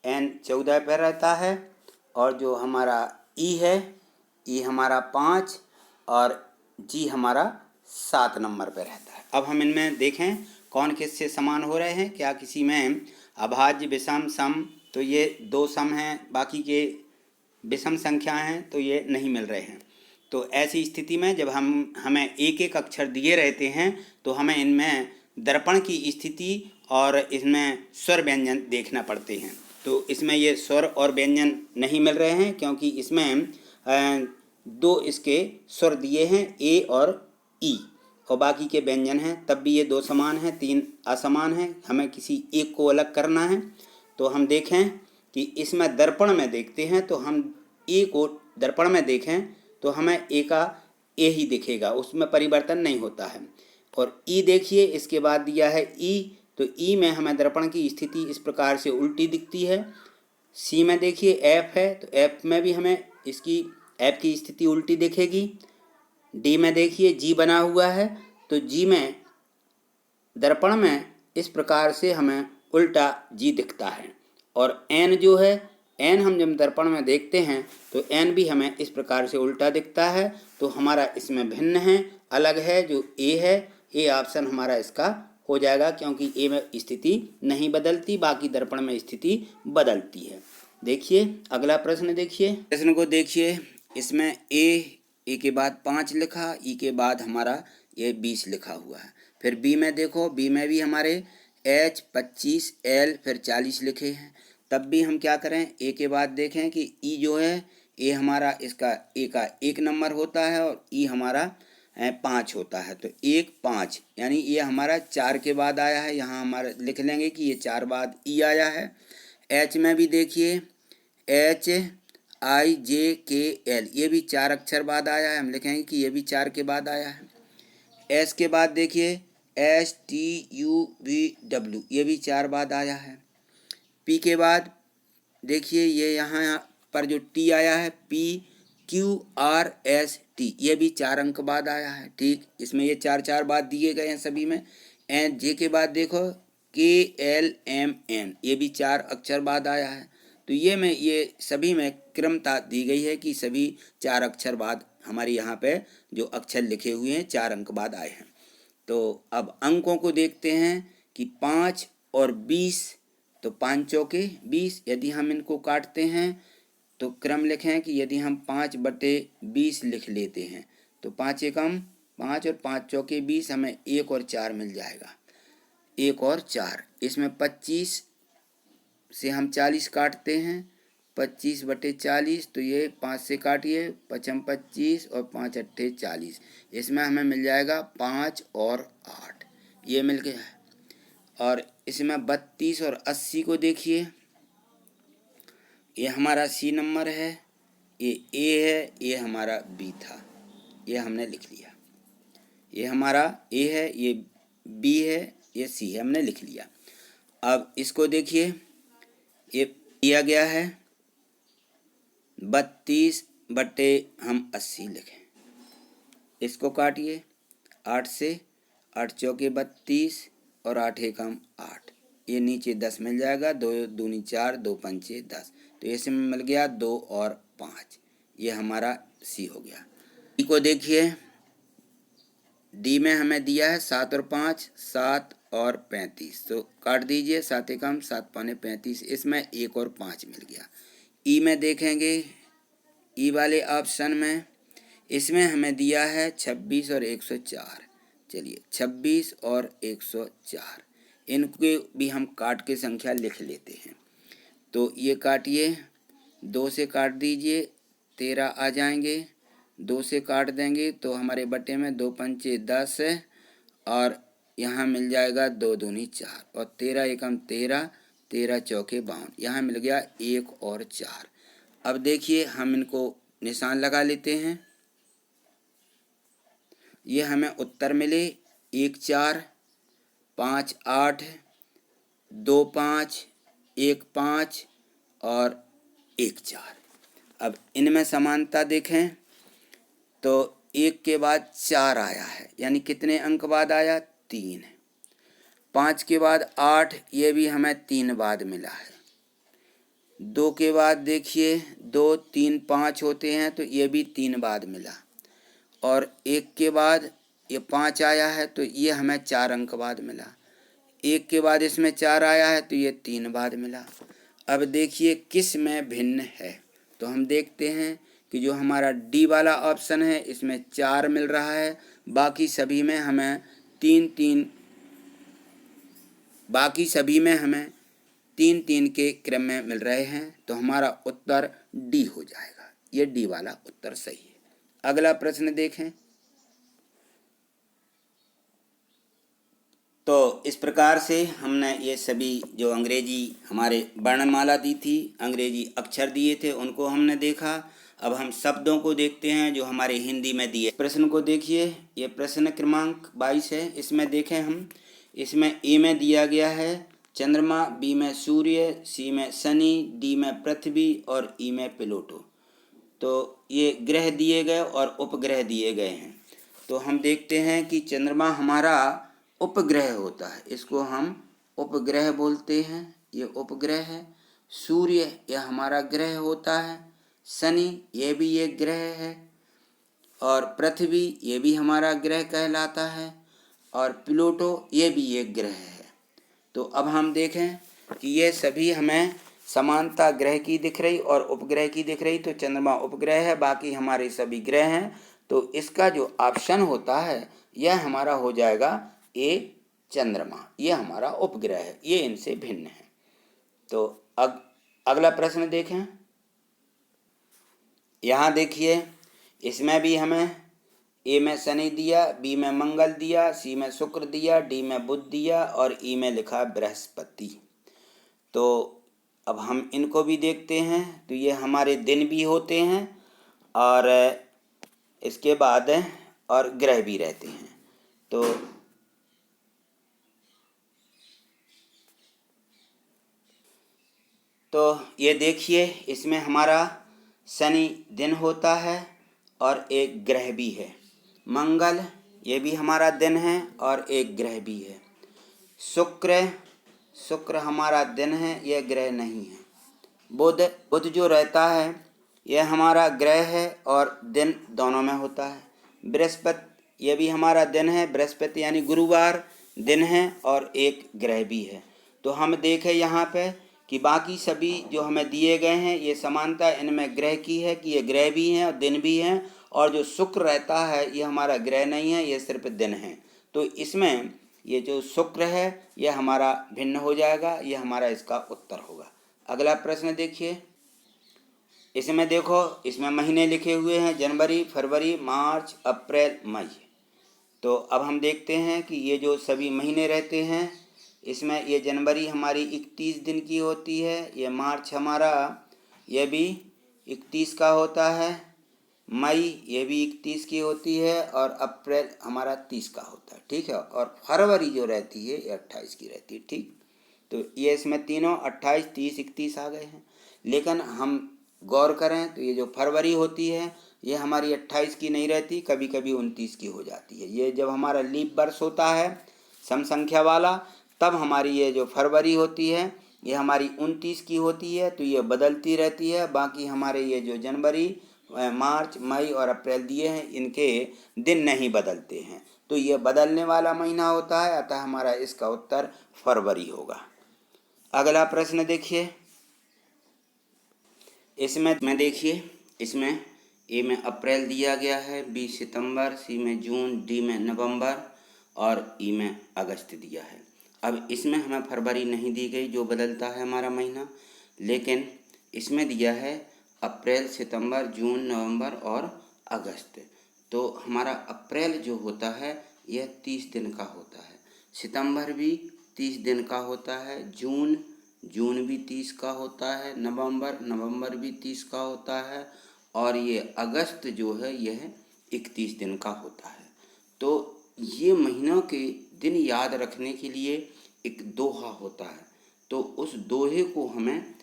एन 14 पर रहता है, और जो हमारा ई है, ई हमारा 5 और जी हमारा 7 नंबर पर रहता है। अब हम इनमें देखें कौन किससे समान हो रहे हैं, क्या किसी में अभाज्य, विषम, सम, तो ये 2 सम हैं, बाकी के विषम संख्याएं हैं, तो ये नहीं मिल रहे हैं। तो ऐसी स्थिति में जब हमें एक एक अक्षर दिए रहते हैं, तो हमें इनमें दर्पण की स्थिति और इसमें स्वर व्यंजन देखना पड़ते हैं। तो इसमें ये स्वर और व्यंजन नहीं मिल रहे हैं, क्योंकि इसमें 2 इसके स्वर दिए हैं, ए और ई, और बाकी के व्यंजन हैं, तब भी ये 2 समान हैं, 3 असमान हैं। हमें किसी एक को अलग करना है। तो हम देखें कि इसमें दर्पण में देखते हैं, तो हम ए को दर्पण में देखें तो हमें ए का ए ही दिखेगा, उसमें परिवर्तन नहीं होता है। और ई देखिए, इसके बाद दिया है ई, तो ई में हमें दर्पण की स्थिति इस प्रकार से उल्टी दिखती है। सी में देखिए एफ है, तो एफ में भी हमें इसकी एफ की स्थिति उल्टी दिखेगी। डी में देखिए जी बना हुआ है, तो जी में दर्पण में इस प्रकार से हमें उल्टा जी दिखता है। और एन जो है, एन हम जब दर्पण में देखते हैं तो एन भी हमें इस प्रकार से उल्टा दिखता है। तो हमारा इसमें भिन्न है, अलग है, जो ए है, ए ऑप्शन हमारा इसका हो जाएगा, क्योंकि ए में स्थिति नहीं बदलती, बाकी दर्पण में स्थिति बदलती है। देखिए अगला प्रश्न देखिए, प्रश्न को देखिए। इसमें ए के बाद 5 लिखा, ई के बाद हमारा ये 20 लिखा हुआ है। फिर बी में देखो, बी में भी हमारे H 25 L फिर 40 लिखे हैं। तब भी हम क्या करें, ए के बाद देखें कि ई जो है, ए हमारा इसका ए का 1 नंबर होता है और ई हमारा 5 होता है। तो 1 5 यानी ये हमारा 4 के बाद आया है। यहाँ हमारा लिख लेंगे कि ये 4 बाद ई आया है। एच में भी देखिए HIJKL, ये भी 4 अक्षर बाद आया है। हम लिखेंगे कि ये भी 4 के बाद आया है। एस के बाद देखिए STUVW, ये भी 4 बाद आया है। पी के बाद देखिए ये यहाँ पर जो टी आया है PQRST, ये भी 4 अंक बाद आया है। ठीक, इसमें ये 4 बाद दिए गए हैं सभी में। एन जे के बाद देखो KLMN, ये भी 4 अक्षर बाद आया है। तो ये सभी में क्रमता दी गई है कि सभी 4 अक्षर बाद हमारे यहाँ पे जो अक्षर लिखे हुए हैं 4 अंक बाद आए हैं। तो अब अंकों को देखते हैं कि 5 और 20, तो 5 चौके 20। यदि हम इनको काटते हैं तो क्रम लिखें कि यदि हम 5/20 लिख लेते हैं तो 5 एकम 5 और 5 चौके 20, हमें 1 और 4 मिल जाएगा। 1 और 4, इसमें 25 से हम 40 काटते हैं, 25/40, तो ये 5 से काटिए, 5 25 और 5 अट्ठे 40, इसमें हमें मिल जाएगा 5 और 8, ये मिल गया है। और इसमें 32 और 80 को देखिए, ये हमारा सी नंबर है, ये ए है, ये हमारा बी था, ये हमने लिख लिया। ये हमारा ए है, ये बी है, ये सी है, हमने लिख लिया। अब इसको देखिए, ये दिया गया है 32/80 लिखें। इसको काटिए, 8 से, 8 चौके 32 और 8 एकम 8, ये नीचे 10 मिल जाएगा। 2 दूनी 4, 2 पंचे 10, तो इसमें मिल गया 2 और 5, ये हमारा सी हो गया। डी को देखिए, डी में हमें दिया है 7 और 5, 7 और 35, तो काट दीजिए, 7 एकम 7 पाने 35, इसमें 1 और 5 मिल गया। ई में देखेंगे, ई वाले ऑप्शन में इसमें हमें दिया है 26 और 104। चलिए 26 और 104, इनके भी हम काट के संख्या लिख लेते हैं। तो ये काटिए, 2 से काट दीजिए, 13 आ जाएंगे। 2 से काट देंगे तो हमारे बटे में 2 पंचे 10 और यहाँ मिल जाएगा 2 दूनी 4 और 13 एकम 13, 13 चौके 52, यहाँ मिल गया 1 और 4। अब देखिए हम इनको निशान लगा लेते हैं। ये हमें उत्तर मिले 1 4, 5 8, 2 5, 1 5 और 1 4। अब इनमें समानता देखें तो 1 के बाद 4 आया है, यानी कितने अंक बाद आया, 3। 5 के बाद 8, ये भी हमें 3 बाद मिला है। 2 के बाद देखिए 2 3 5 होते हैं, तो ये भी 3 बाद मिला। और 1 के बाद ये 5 आया है, तो ये हमें 4 अंक बाद मिला। 1 के बाद इसमें 4 आया है, तो ये 3 बाद मिला। अब देखिए किस में भिन्न है, तो हम देखते हैं कि जो हमारा डी वाला ऑप्शन है इसमें 4 मिल रहा है, बाकी सभी में हमें 3 3 के क्रम में मिल रहे हैं। तो हमारा उत्तर डी हो जाएगा, ये डी वाला उत्तर सही है। अगला प्रश्न देखें। तो इस प्रकार से हमने ये सभी जो अंग्रेजी हमारे वर्णमाला दी थी, अंग्रेजी अक्षर दिए थे, उनको हमने देखा। अब हम शब्दों को देखते हैं जो हमारे हिंदी में दिए। प्रश्न को देखिए, ये प्रश्न क्रमांक 22 है। इसमें देखें हम, इसमें ए में दिया गया है चंद्रमा, बी में सूर्य, सी में शनि, डी में पृथ्वी और ई में प्लूटो। तो ये ग्रह दिए गए और उपग्रह दिए गए हैं। तो हम देखते हैं कि चंद्रमा हमारा उपग्रह होता है, इसको हम उपग्रह बोलते हैं, ये उपग्रह है। सूर्य यह हमारा ग्रह होता है। शनि ये भी एक ग्रह है। और पृथ्वी ये भी हमारा ग्रह कहलाता है। और प्लूटो ये भी एक ग्रह है। तो अब हम देखें कि ये सभी हमें समानता ग्रह की दिख रही और उपग्रह की दिख रही, तो चंद्रमा उपग्रह है, बाकी हमारे सभी ग्रह हैं। तो इसका जो ऑप्शन होता है यह हमारा हो जाएगा ए चंद्रमा, ये हमारा उपग्रह है, ये इनसे भिन्न है। तो अगला प्रश्न देखें। यहाँ देखिए, इसमें भी हमें ए में शनि दिया, बी में मंगल दिया, सी में शुक्र दिया, डी में बुध दिया और ई में लिखा बृहस्पति। तो अब हम इनको भी देखते हैं। तो ये हमारे दिन भी होते हैं और इसके बाद और ग्रह भी रहते हैं। तो ये देखिए, इसमें हमारा शनि दिन होता है और एक ग्रह भी है। मंगल ये भी हमारा दिन है और एक ग्रह भी है। शुक्र हमारा दिन है, यह ग्रह नहीं है। बुध जो रहता है यह हमारा ग्रह है और दिन दोनों में होता है। बृहस्पति ये भी हमारा दिन है, बृहस्पति यानी गुरुवार दिन है और एक ग्रह भी है। तो हम देखें यहाँ पे कि बाकी सभी जो हमें दिए गए हैं ये समानता इनमें ग्रह की है कि ये ग्रह भी हैं और दिन भी हैं, और जो शुक्र रहता है ये हमारा ग्रह नहीं है, ये सिर्फ दिन है। तो इसमें ये जो शुक्र है ये हमारा भिन्न हो जाएगा, ये हमारा इसका उत्तर होगा। अगला प्रश्न देखिए। इसमें देखो, इसमें महीने लिखे हुए हैं जनवरी, फरवरी, मार्च, अप्रैल, मई। तो अब हम देखते हैं कि ये जो सभी महीने रहते हैं इसमें ये जनवरी हमारी 31 दिन की होती है, ये मार्च हमारा ये भी 31 का होता है, मई ये भी 31 की होती है और अप्रैल हमारा 30 का होता है। ठीक है, और फरवरी जो रहती है ये 28 की रहती है। ठीक, तो ये इसमें तीनों 28, 30, 31 आ गए हैं। लेकिन हम गौर करें तो ये जो फरवरी होती है ये हमारी 28 की नहीं रहती, कभी कभी 29 की हो जाती है। ये जब हमारा लीप वर्ष होता है सम संख्या वाला, तब हमारी ये जो फरवरी होती है ये हमारी 29 की होती है। तो ये बदलती रहती है। बाकी हमारे ये जो जनवरी, मार्च, मई और अप्रैल दिए हैं इनके दिन नहीं बदलते हैं। तो ये बदलने वाला महीना होता है, अतः हमारा इसका उत्तर फरवरी होगा। अगला प्रश्न देखिए। इसमें देखिए, इसमें ए में अप्रैल दिया गया है, बी सितंबर, सी में जून, डी में नवंबर और ई में अगस्त दिया है। अब इसमें हमें फरवरी नहीं दी गई जो बदलता है हमारा महीना, लेकिन इसमें दिया है अप्रैल, सितंबर, जून, नवंबर और अगस्त। तो हमारा अप्रैल जो होता है यह 30 दिन का होता है, सितंबर भी 30 दिन का होता है, जून भी 30 का होता है, नवंबर भी 30 का होता है और ये अगस्त जो है यह 31 दिन का होता है। तो ये महीनों के दिन याद रखने के लिए एक दोहा होता है, तो उस दोहे को हमें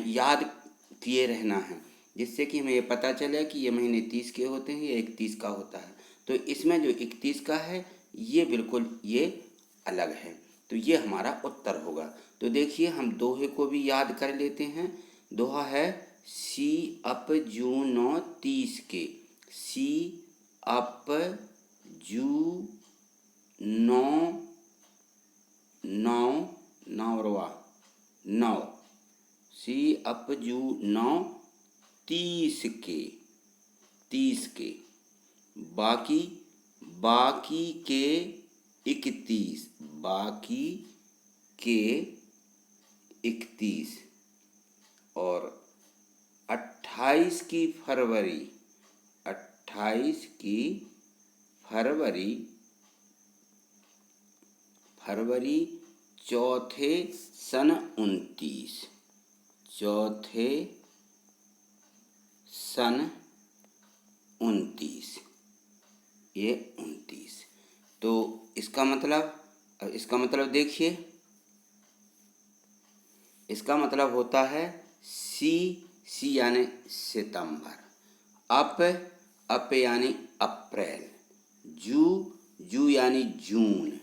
याद किए रहना है, जिससे कि हमें ये पता चले कि ये महीने 30 के होते हैं, ये 31 का होता है। तो इसमें जो 31 का है ये बिल्कुल ये अलग है, तो ये हमारा उत्तर होगा। तो देखिए, हम दोहे को भी याद कर लेते हैं। दोहा है सी अप जू 9 30 के, सी अप जू 9 सी अप जू 9 30 के, 30 के, बाकी के 31, बाकी के 31 और 28 की फरवरी, 28 की फरवरी चौथे सन 29, चौथे सन 29, ये 29। तो इसका मतलब देखिए, इसका मतलब होता है सी यानी सितंबर, अप यानी अप्रैल, जू यानी जून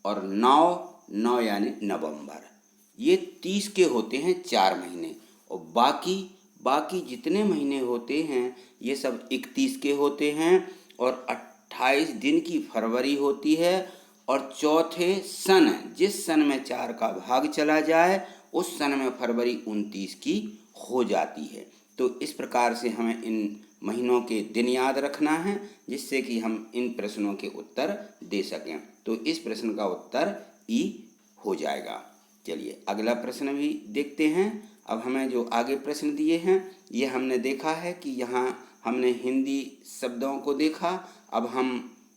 और 9 यानी नवंबर। ये 30 के होते हैं 4 महीने, और बाकी जितने महीने होते हैं ये सब 31 के होते हैं और 28 दिन की फरवरी होती है। और चौथे सन, जिस सन में 4 का भाग चला जाए उस सन में फरवरी 29 की हो जाती है। तो इस प्रकार से हमें इन महीनों के दिन याद रखना है, जिससे कि हम इन प्रश्नों के उत्तर दे सकें। तो इस प्रश्न का उत्तर ई हो जाएगा। चलिए अगला प्रश्न भी देखते हैं। अब हमें जो आगे प्रश्न दिए हैं, ये हमने देखा है कि यहाँ हमने हिंदी शब्दों को देखा। अब हम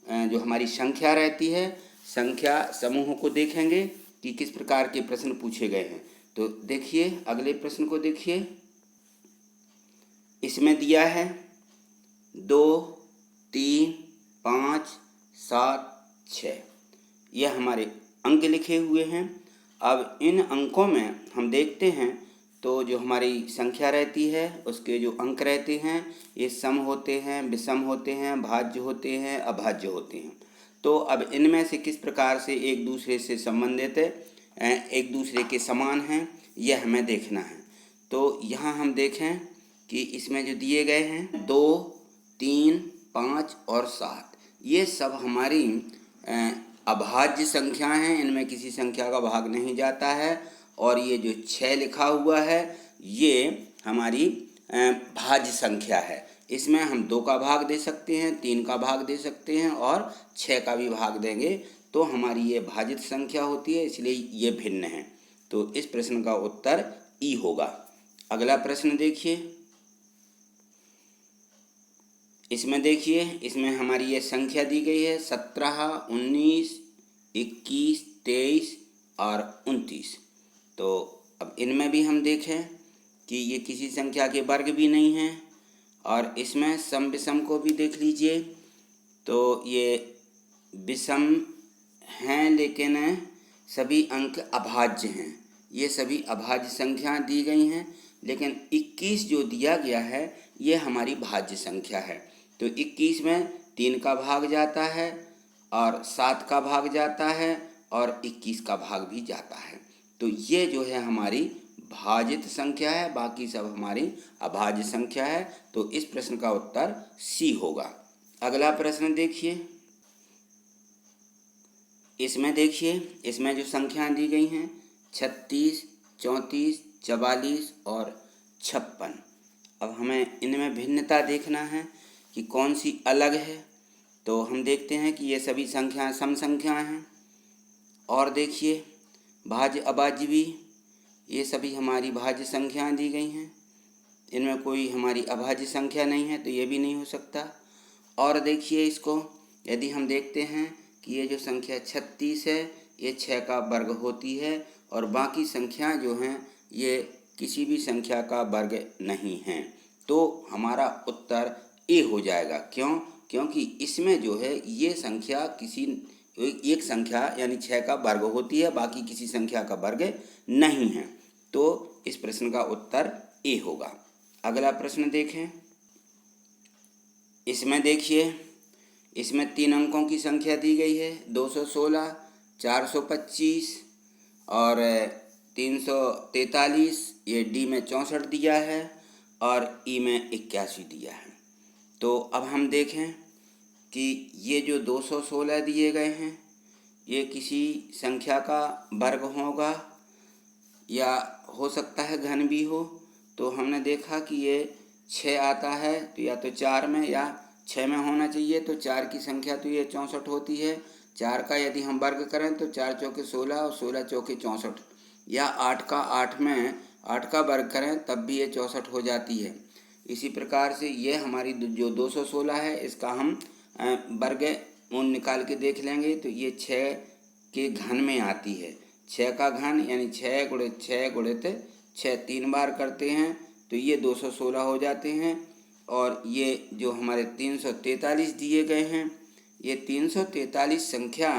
जो हमारी संख्या रहती है, संख्या समूह को देखेंगे कि किस प्रकार के प्रश्न पूछे गए हैं। तो देखिए अगले प्रश्न को देखिए। इसमें दिया है 2, 3, 5, 7, 6, ये हमारे अंक लिखे हुए हैं। अब इन अंकों में हम देखते हैं तो जो हमारी संख्या रहती है उसके जो अंक रहते हैं ये सम होते हैं, विषम होते हैं, भाज्य होते हैं, अभाज्य होते हैं। तो अब इनमें से किस प्रकार से एक दूसरे से संबंधित एक दूसरे के समान हैं, यह हमें देखना है। तो यहाँ हम देखें कि इसमें जो दिए गए हैं 2, 3, 5 और 7, ये सब हमारी अभाज्य संख्याएं हैं। इनमें किसी संख्या का भाग नहीं जाता है। और ये जो 6 लिखा हुआ है ये हमारी भाज्य संख्या है। इसमें हम 2 का भाग दे सकते हैं, 3 का भाग दे सकते हैं और 6 का भी भाग देंगे तो हमारी ये भाजित संख्या होती है, इसलिए ये भिन्न है। तो इस प्रश्न का उत्तर ई होगा। अगला प्रश्न देखिए। इसमें देखिए, इसमें हमारी ये संख्या दी गई है 17, 19, 21, 23 और 29। तो अब इनमें भी हम देखें कि ये किसी संख्या के वर्ग भी नहीं हैं। और इसमें सम विषम को भी देख लीजिए तो ये विषम हैं लेकिन सभी अंक अभाज्य हैं। ये सभी अभाज्य संख्याएं दी गई हैं, लेकिन 21 जो दिया गया है ये हमारी भाज्य संख्या है। तो 21 में 3 का भाग जाता है और 7 का भाग जाता है और 21 का भाग भी जाता है। तो ये जो है हमारी भाजित संख्या है, बाकी सब हमारी अभाज्य संख्या है। तो इस प्रश्न का उत्तर सी होगा। अगला प्रश्न देखिए। इसमें देखिए, इसमें जो संख्याएं दी गई हैं 36, 34, 44 और 56। अब हमें इनमें भिन्नता देखना है कि कौन सी अलग है। तो हम देखते हैं कि ये सभी संख्याएं सम संख्याएं हैं। और देखिए भाज्य अभाज्य भी, ये सभी हमारी भाज्य संख्याएं दी गई हैं। इनमें कोई हमारी अभाज्य संख्या नहीं है, तो ये भी नहीं हो सकता। और देखिए इसको, यदि हम देखते हैं कि ये जो संख्या 36 है ये 6 का वर्ग होती है और बाकी संख्याएं जो हैं ये किसी भी संख्या का वर्ग नहीं हैं। तो हमारा उत्तर ए हो जाएगा। क्यों? क्योंकि इसमें जो है ये संख्या किसी एक संख्या यानी 6 का वर्ग होती है, बाकी किसी संख्या का वर्ग नहीं है। तो इस प्रश्न का उत्तर ए होगा। अगला प्रश्न देखें। इसमें देखिए, इसमें 3 अंकों की संख्या दी गई है 216, 425 और 343। ये डी में 64 दिया है और ई में 81 दिया है। तो अब हम देखें कि ये जो 216 दिए गए हैं ये किसी संख्या का वर्ग होगा या हो सकता है घन भी हो। तो हमने देखा कि ये 6 आता है तो या तो 4 में या 6 में होना चाहिए। तो 4 की संख्या तो ये 64 होती है। 4 का यदि हम वर्ग करें तो 4 चौके 16 और 16 चौके 64, या 8 का 8 में 8 का वर्ग करें तब भी ये 64 हो जाती है। इसी प्रकार से ये हमारी जो 216 है इसका हम वर्ग मूल निकाल के देख लेंगे तो ये 6 के घन में आती है। 6 का घन यानी 6 गुणित 6 गुणित 6 3 बार करते हैं तो ये 216 हो जाते हैं। और ये जो हमारे 343 दिए गए हैं, ये 343 संख्या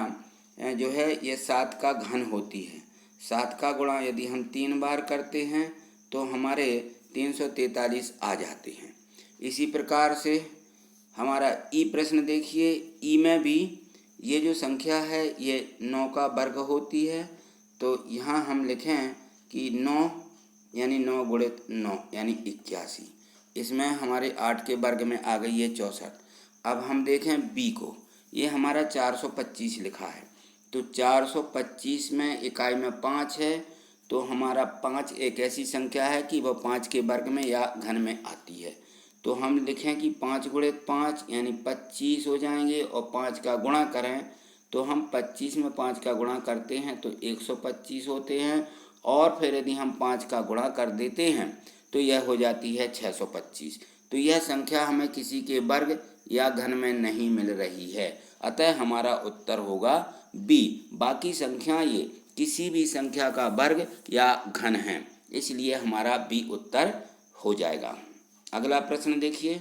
जो है ये 7 का घन होती है। 7 का गुणा यदि हम 3 बार करते हैं तो हमारे 343 आ जाते हैं। इसी प्रकार से हमारा ई प्रश्न देखिए। ई में भी ये जो संख्या है ये 9 का वर्ग होती है। तो यहाँ हम लिखें कि 9 यानी 9 गुणित 9 यानी 81। इसमें हमारे 8 के वर्ग में आ गई है 64। अब हम देखें बी को, ये हमारा 425 लिखा है। तो 425 में इकाई में 5 है तो हमारा 5 एक ऐसी संख्या है कि वह 5 के वर्ग में या घन में आती है। तो हम लिखें कि 5 गुणित 5 यानी 25 हो जाएंगे, और 5 का गुणा करें तो हम 25 में 5 का गुणा करते हैं तो 125 होते हैं, और फिर यदि हम 5 का गुणा कर देते हैं तो यह हो जाती है 625। तो यह संख्या हमें किसी के वर्ग या घन में नहीं मिल रही है, अतः हमारा उत्तर होगा बी। बाकी संख्या ये किसी भी संख्या का वर्ग या घन है, इसलिए हमारा बी उत्तर हो जाएगा। अगला प्रश्न देखिए,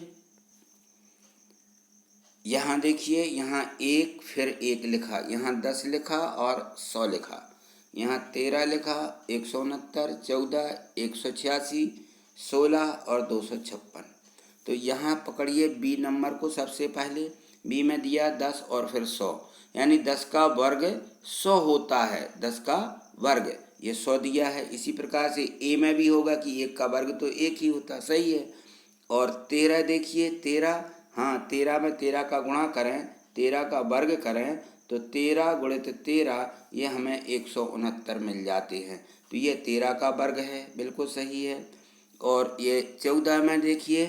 यहाँ देखिए, यहाँ 1 फिर 1 लिखा, यहाँ 10 लिखा और 100 लिखा, यहाँ 13 लिखा, 169, 14, 186, 16 और 256। तो यहाँ पकड़िए बी नंबर को। सबसे पहले बी में दिया 10 और फिर 100, यानी 10 का वर्ग 100 होता है। 10 का वर्ग ये 100 दिया है। इसी प्रकार से ए में भी होगा कि 1 का वर्ग तो 1 ही होता, सही है। और 13 देखिए, 13, हाँ 13 में 13 का गुणा करें, 13 का वर्ग करें तो 13 गुणित 13 ये हमें 169 मिल जाते हैं। तो ये 13 का वर्ग है, बिल्कुल सही है। और ये 14 में देखिए,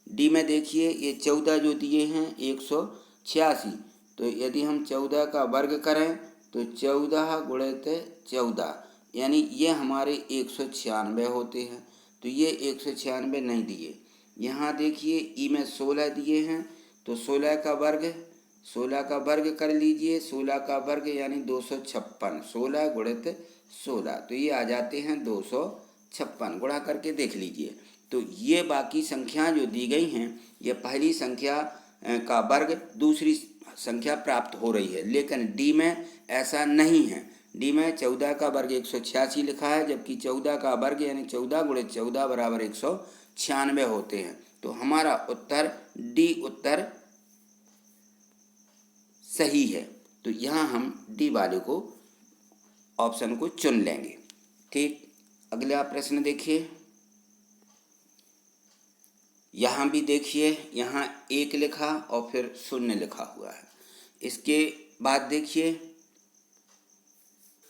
डी में देखिए, ये 14 जो दिए हैं 186। तो यदि हम 14 का वर्ग करें तो 14 गुणित 14 यानी ये हमारे 196 होते हैं। तो ये 196 नहीं दिए। यहाँ देखिए ई में 16 दिए हैं, तो 16 का वर्ग कर लीजिए। 16 का वर्ग यानी 256, 16 गुणित 16 तो ये आ जाते हैं 256। गुणा करके देख लीजिए। तो ये बाकी संख्याएं जो दी गई हैं, ये पहली संख्या का वर्ग दूसरी संख्या प्राप्त हो रही है, लेकिन डी में ऐसा नहीं है। डी में 14 का वर्ग 186 लिखा है, जबकि 14 का वर्ग यानी 14 गुणित 14 बराबर 196 होते हैं। तो हमारा उत्तर डी उत्तर सही है। तो यहाँ हम डी वाले को ऑप्शन को चुन लेंगे। ठीक, अगला प्रश्न देखिए, यहाँ भी देखिए, यहाँ 1 लिखा और फिर 0 लिखा हुआ है। इसके बाद देखिए,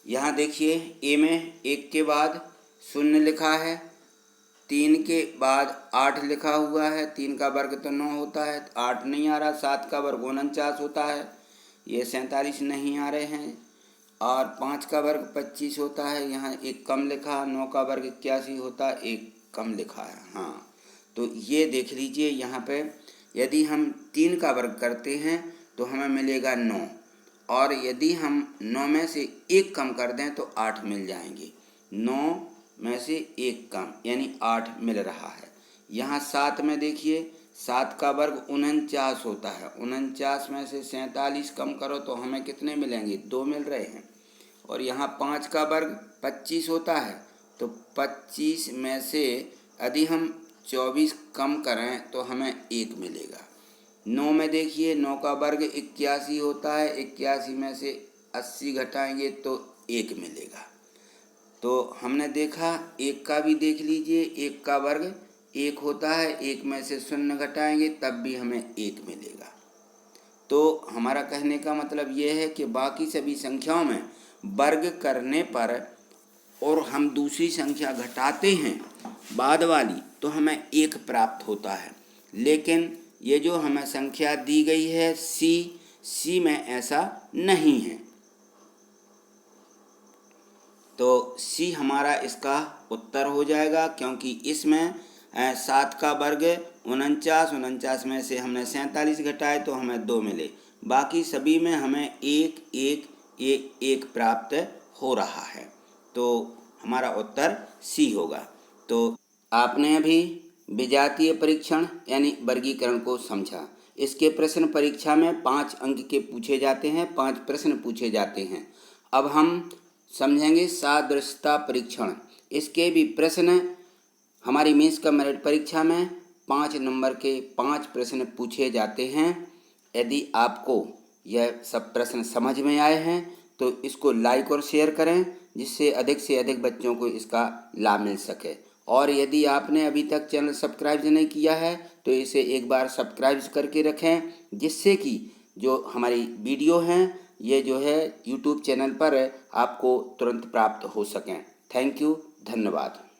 यहाँ देखिए ए में 1 के बाद 0 लिखा है, 3 के बाद 8 लिखा हुआ है। 3 का वर्ग तो 9 होता है, 8 नहीं आ रहा। 7 का वर्ग 49 होता है, ये 47 नहीं आ रहे हैं। और 5 का वर्ग 25 होता है, यहाँ 1 कम लिखा। 9 का वर्ग 81 होता है, 1 कम लिखा है। हाँ, तो ये देख लीजिए, यहाँ पे यदि हम 3 का वर्ग करते हैं तो हमें मिलेगा 9, और यदि हम 9 में से 1 कम कर दें तो 8 मिल जाएंगे। 9 में से 1 कम यानी 8 मिल रहा है। यहाँ 7 में देखिए, 7 का वर्ग 49 होता है। 49 में से 47 कम करो तो हमें कितने मिलेंगे? 2 मिल रहे हैं। और यहाँ 5 का वर्ग 25 होता है, तो 25 में से यदि हम 24 कम करें तो हमें 1 मिलेगा। 9 में देखिए, 9 का वर्ग 81 होता है। 81 में से 80 घटाएंगे तो 1 मिलेगा। तो हमने देखा, 1 का भी देख लीजिए, 1 का वर्ग 1 होता है। 1 में से 0 घटाएंगे तब भी हमें 1 मिलेगा। तो हमारा कहने का मतलब ये है कि बाकी सभी संख्याओं में वर्ग करने पर और हम दूसरी संख्या घटाते हैं बाद वाली तो हमें 1 प्राप्त होता है। लेकिन ये जो हमें संख्या दी गई है सी में ऐसा नहीं है। तो सी हमारा इसका उत्तर हो जाएगा, क्योंकि इसमें 7 का वर्ग 49 में से हमने 47 घटाए तो हमें 2 मिले। बाकी सभी में हमें 1 प्राप्त हो रहा है। तो हमारा उत्तर सी होगा। तो आपने अभी विजातीय परीक्षण यानी वर्गीकरण को समझा। इसके प्रश्न परीक्षा में 5 अंक के पूछे जाते हैं, 5 प्रश्न पूछे जाते हैं। अब हम समझेंगे सादृश्यता परीक्षण। इसके भी प्रश्न हमारी मेंस का मेरिट परीक्षा में 5 नंबर के 5 प्रश्न पूछे जाते हैं। यदि आपको यह सब प्रश्न समझ में आए हैं तो इसको लाइक और शेयर करें, जिससे अधिक से अधिक बच्चों को इसका लाभ मिल सके। और यदि आपने अभी तक चैनल सब्सक्राइब नहीं किया है तो इसे एक बार सब्सक्राइब करके रखें, जिससे कि जो हमारी वीडियो हैं ये जो है यूट्यूब चैनल पर आपको तुरंत प्राप्त हो सकें। थैंक यू, धन्यवाद।